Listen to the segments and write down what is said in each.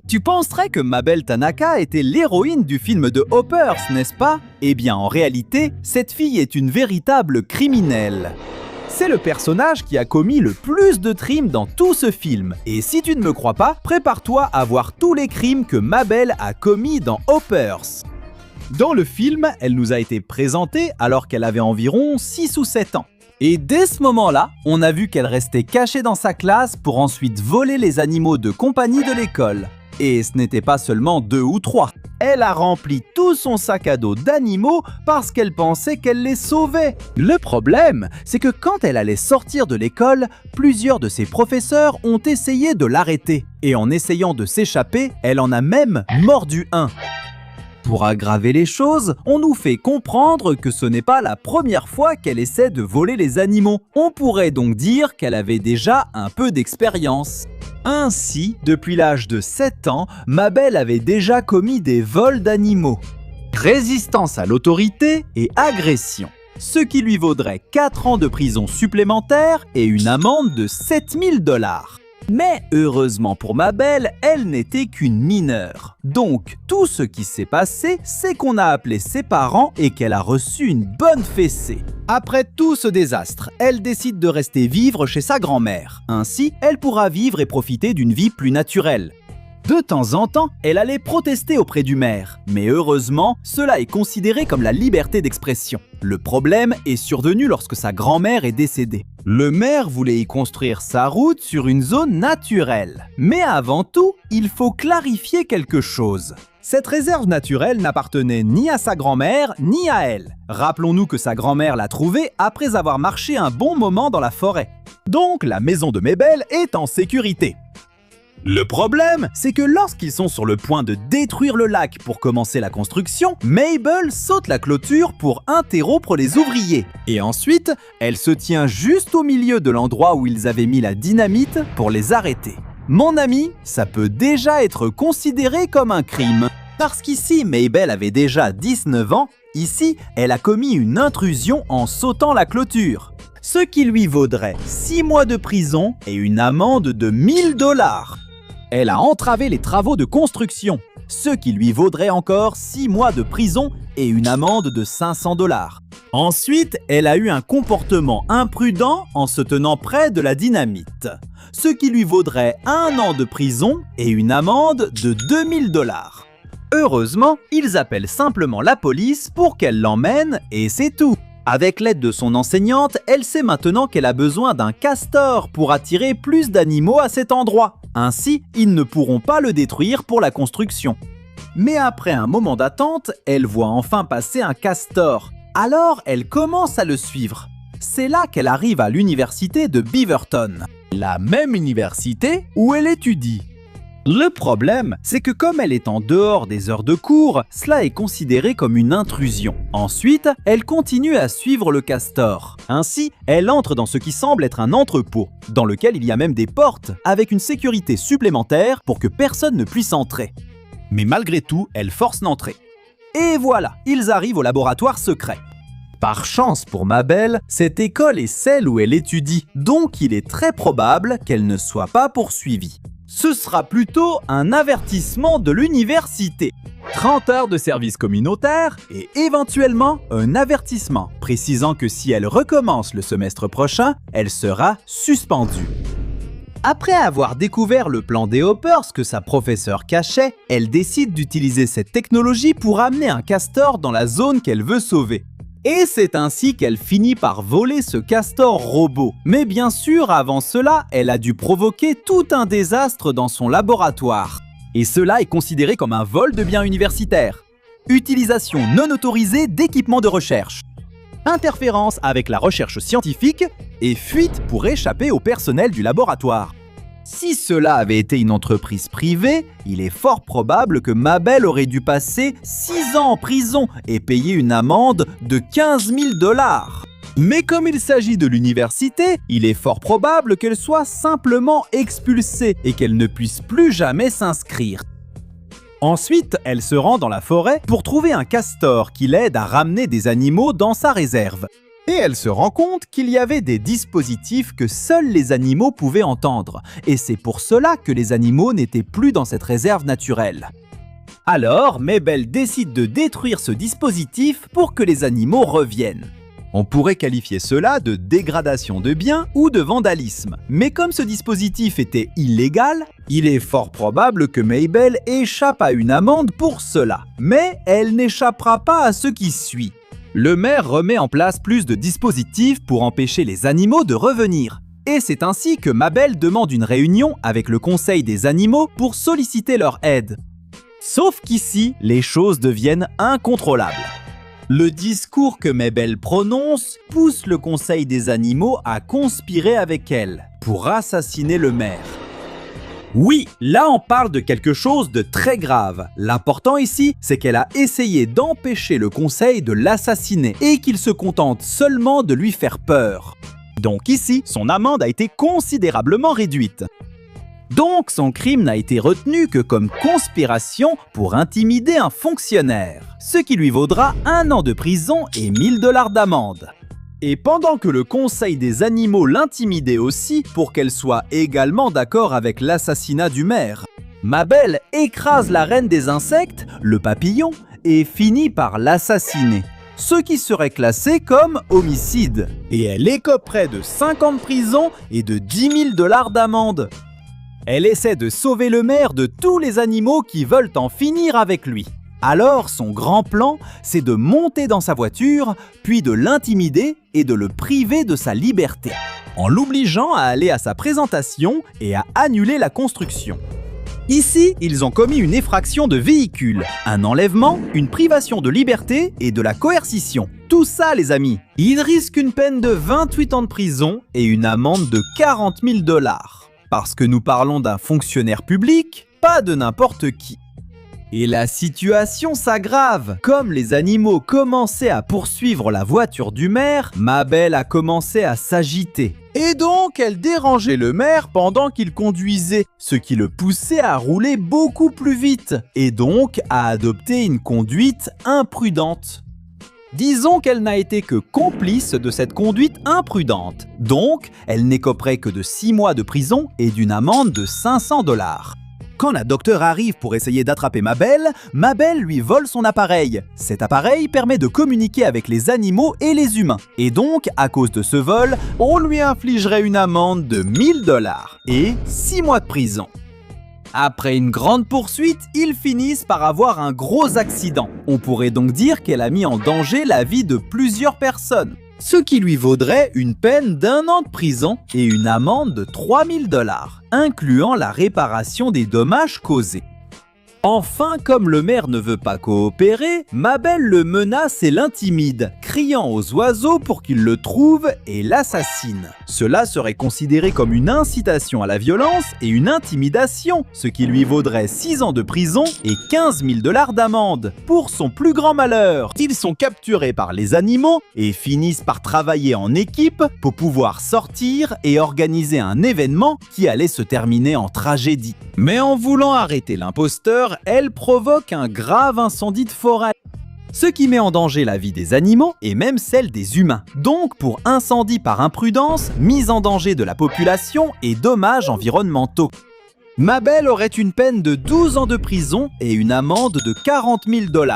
Tu penserais que Mabel Tanaka était l'héroïne du film de Hoppers, n'est-ce pas? Eh bien, en réalité, cette fille est une véritable criminelle. C'est le personnage qui a commis le plus de crimes dans tout ce film. Et si tu ne me crois pas, prépare-toi à voir tous les crimes que Mabel a commis dans Hoppers. Dans le film, elle nous a été présentée alors qu'elle avait environ 6 ou 7 ans. Et dès ce moment-là, on a vu qu'elle restait cachée dans sa classe pour ensuite voler les animaux de compagnie de l'école. Et ce n'était pas seulement 2 ou 3. Elle a rempli tout son sac à dos d'animaux parce qu'elle pensait qu'elle les sauvait. Le problème, c'est que quand elle allait sortir de l'école, plusieurs de ses professeurs ont essayé de l'arrêter. Et en essayant de s'échapper, elle en a même mordu un. Pour aggraver les choses, on nous fait comprendre que ce n'est pas la première fois qu'elle essaie de voler les animaux. On pourrait donc dire qu'elle avait déjà un peu d'expérience. Ainsi, depuis l'âge de 7 ans, Mabel avait déjà commis des vols d'animaux. Résistance à l'autorité et agression. Ce qui lui vaudrait 4 ans de prison supplémentaire et une amende de 7 000 $. Mais heureusement pour Mabel, elle n'était qu'une mineure. Donc, tout ce qui s'est passé, c'est qu'on a appelé ses parents et qu'elle a reçu une bonne fessée. Après tout ce désastre, elle décide de rester vivre chez sa grand-mère. Ainsi, elle pourra vivre et profiter d'une vie plus naturelle. De temps en temps, elle allait protester auprès du maire. Mais heureusement, cela est considéré comme la liberté d'expression. Le problème est survenu lorsque sa grand-mère est décédée. Le maire voulait y construire sa route sur une zone naturelle. Mais avant tout, il faut clarifier quelque chose. Cette réserve naturelle n'appartenait ni à sa grand-mère, ni à elle. Rappelons-nous que sa grand-mère l'a trouvée après avoir marché un bon moment dans la forêt. Donc, la maison de Mabel est en sécurité. Le problème, c'est que lorsqu'ils sont sur le point de détruire le lac pour commencer la construction, Mabel saute la clôture pour interrompre les ouvriers. Et ensuite, elle se tient juste au milieu de l'endroit où ils avaient mis la dynamite pour les arrêter. Mon ami, ça peut déjà être considéré comme un crime. Parce qu'ici, Mabel avait déjà 19 ans, ici, elle a commis une intrusion en sautant la clôture. Ce qui lui vaudrait 6 mois de prison et une amende de 1 000 $. Elle a entravé les travaux de construction, ce qui lui vaudrait encore 6 mois de prison et une amende de 500 $. Ensuite, elle a eu un comportement imprudent en se tenant près de la dynamite, ce qui lui vaudrait 1 an de prison et une amende de 2 000 $. Heureusement, ils appellent simplement la police pour qu'elle l'emmène et c'est tout. Avec l'aide de son enseignante, elle sait maintenant qu'elle a besoin d'un castor pour attirer plus d'animaux à cet endroit. Ainsi, ils ne pourront pas le détruire pour la construction. Mais après un moment d'attente, elle voit enfin passer un castor. Alors, elle commence à le suivre. C'est là qu'elle arrive à l'université de Beaverton, la même université où elle étudie. Le problème, c'est que comme elle est en dehors des heures de cours, cela est considéré comme une intrusion. Ensuite, elle continue à suivre le castor. Ainsi, elle entre dans ce qui semble être un entrepôt, dans lequel il y a même des portes, avec une sécurité supplémentaire pour que personne ne puisse entrer. Mais malgré tout, elle force l'entrée. Et voilà, ils arrivent au laboratoire secret. Par chance pour Mabel, cette école est celle où elle étudie, donc il est très probable qu'elle ne soit pas poursuivie. Ce sera plutôt un avertissement de l'université. 30 heures de service communautaire et éventuellement un avertissement, précisant que si elle recommence le semestre prochain, elle sera suspendue. Après avoir découvert le plan des Hoppers que sa professeure cachait, elle décide d'utiliser cette technologie pour amener un castor dans la zone qu'elle veut sauver. Et c'est ainsi qu'elle finit par voler ce castor robot. Mais bien sûr, avant cela, elle a dû provoquer tout un désastre dans son laboratoire. Et cela est considéré comme un vol de biens universitaires. Utilisation non autorisée d'équipements de recherche. Interférence avec la recherche scientifique et fuite pour échapper au personnel du laboratoire. Si cela avait été une entreprise privée, il est fort probable que Mabel aurait dû passer 6 ans en prison et payer une amende de 15 000 $. Mais comme il s'agit de l'université, il est fort probable qu'elle soit simplement expulsée et qu'elle ne puisse plus jamais s'inscrire. Ensuite, elle se rend dans la forêt pour trouver un castor qui l'aide à ramener des animaux dans sa réserve. Et elle se rend compte qu'il y avait des dispositifs que seuls les animaux pouvaient entendre. Et c'est pour cela que les animaux n'étaient plus dans cette réserve naturelle. Alors, Mabel décide de détruire ce dispositif pour que les animaux reviennent. On pourrait qualifier cela de dégradation de biens ou de vandalisme. Mais comme ce dispositif était illégal, il est fort probable que Mabel échappe à une amende pour cela. Mais elle n'échappera pas à ce qui suit. Le maire remet en place plus de dispositifs pour empêcher les animaux de revenir. Et c'est ainsi que Mabel demande une réunion avec le conseil des animaux pour solliciter leur aide. Sauf qu'ici, les choses deviennent incontrôlables. Le discours que Mabel prononce pousse le conseil des animaux à conspirer avec elle pour assassiner le maire. Oui, là on parle de quelque chose de très grave. L'important ici, c'est qu'elle a essayé d'empêcher le conseil de l'assassiner et qu'il se contente seulement de lui faire peur. Donc ici, son amende a été considérablement réduite. Donc son crime n'a été retenu que comme conspiration pour intimider un fonctionnaire, ce qui lui vaudra 1 an de prison et 1 000 $ d'amende. Et pendant que le conseil des animaux l'intimidait aussi pour qu'elle soit également d'accord avec l'assassinat du maire, Mabel écrase la reine des insectes, le papillon, et finit par l'assassiner, ce qui serait classé comme homicide. Et elle écoperait de 5 ans de prison et de 10 000 $ d'amende. Elle essaie de sauver le maire de tous les animaux qui veulent en finir avec lui. Alors, son grand plan, c'est de monter dans sa voiture, puis de l'intimider et de le priver de sa liberté, en l'obligeant à aller à sa présentation et à annuler la construction. Ici, ils ont commis une effraction de véhicule, un enlèvement, une privation de liberté et de la coercition. Tout ça, les amis. Ils risquent une peine de 28 ans de prison et une amende de 40 000 $. Parce que nous parlons d'un fonctionnaire public, pas de n'importe qui. Et la situation s'aggrave. Comme les animaux commençaient à poursuivre la voiture du maire, Mabel a commencé à s'agiter. Et donc, elle dérangeait le maire pendant qu'il conduisait, ce qui le poussait à rouler beaucoup plus vite, et donc à adopter une conduite imprudente. Disons qu'elle n'a été que complice de cette conduite imprudente. Donc, elle n'écoperait que de 6 mois de prison et d'une amende de 500 $. Quand la docteure arrive pour essayer d'attraper Mabel, Mabel lui vole son appareil. Cet appareil permet de communiquer avec les animaux et les humains. Et donc, à cause de ce vol, on lui infligerait une amende de 1 000 $ et 6 mois de prison. Après une grande poursuite, ils finissent par avoir un gros accident. On pourrait donc dire qu'elle a mis en danger la vie de plusieurs personnes, ce qui lui vaudrait une peine d'1 an de prison et une amende de 3 000 $, incluant la réparation des dommages causés. Enfin, comme le maire ne veut pas coopérer, Mabel le menace et l'intimide, criant aux oiseaux pour qu'ils le trouvent et l'assassinent. Cela serait considéré comme une incitation à la violence et une intimidation, ce qui lui vaudrait 6 ans de prison et 15 000 $ d'amende. Pour son plus grand malheur, ils sont capturés par les animaux et finissent par travailler en équipe pour pouvoir sortir et organiser un événement qui allait se terminer en tragédie. Mais en voulant arrêter l'imposteur, elle provoque un grave incendie de forêt, ce qui met en danger la vie des animaux et même celle des humains. Donc pour incendie par imprudence, mise en danger de la population et dommages environnementaux. Mabel aurait une peine de 12 ans de prison et une amende de 40 000 $.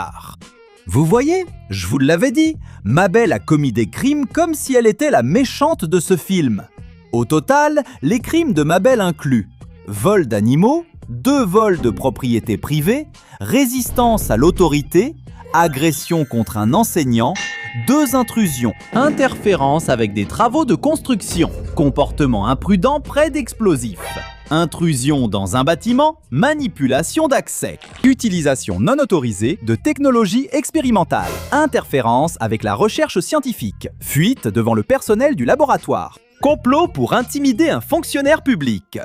Vous voyez, je vous l'avais dit, Mabel a commis des crimes comme si elle était la méchante de ce film. Au total, les crimes de Mabel incluent vol d'animaux, 2 vols de propriété privée, résistance à l'autorité, agression contre un enseignant, 2 intrusions, interférence avec des travaux de construction, comportement imprudent près d'explosifs, intrusion dans un bâtiment, manipulation d'accès, utilisation non autorisée de technologies expérimentales, interférence avec la recherche scientifique, fuite devant le personnel du laboratoire, complot pour intimider un fonctionnaire public.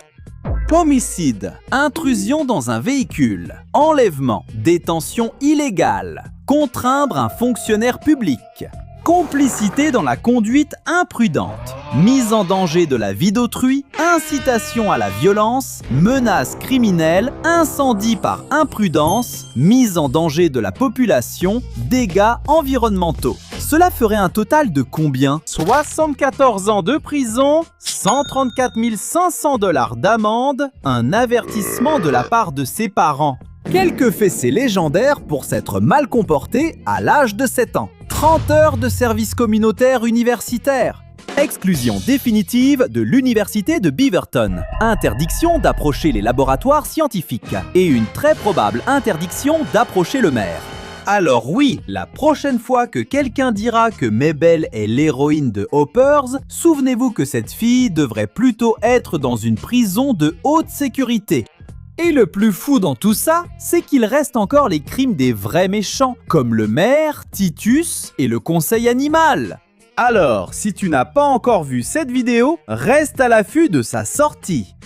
Homicide, intrusion dans un véhicule, enlèvement, détention illégale, contraindre un fonctionnaire public, complicité dans la conduite imprudente, mise en danger de la vie d'autrui, incitation à la violence, menace criminelle, incendie par imprudence, mise en danger de la population, dégâts environnementaux. Cela ferait un total de combien? 74 ans de prison, 134 500 $ d'amende, un avertissement de la part de ses parents. Quelques fessées légendaires pour s'être mal comporté à l'âge de 7 ans. 30 heures de service communautaire universitaire. Exclusion définitive de l'université de Beaverton. Interdiction d'approcher les laboratoires scientifiques. Et une très probable interdiction d'approcher le maire. Alors oui, la prochaine fois que quelqu'un dira que Mabel est l'héroïne de Hoppers, souvenez-vous que cette fille devrait plutôt être dans une prison de haute sécurité. Et le plus fou dans tout ça, c'est qu'il reste encore les crimes des vrais méchants, comme le maire, Titus et le conseil animal. Alors, si tu n'as pas encore vu cette vidéo, reste à l'affût de sa sortie.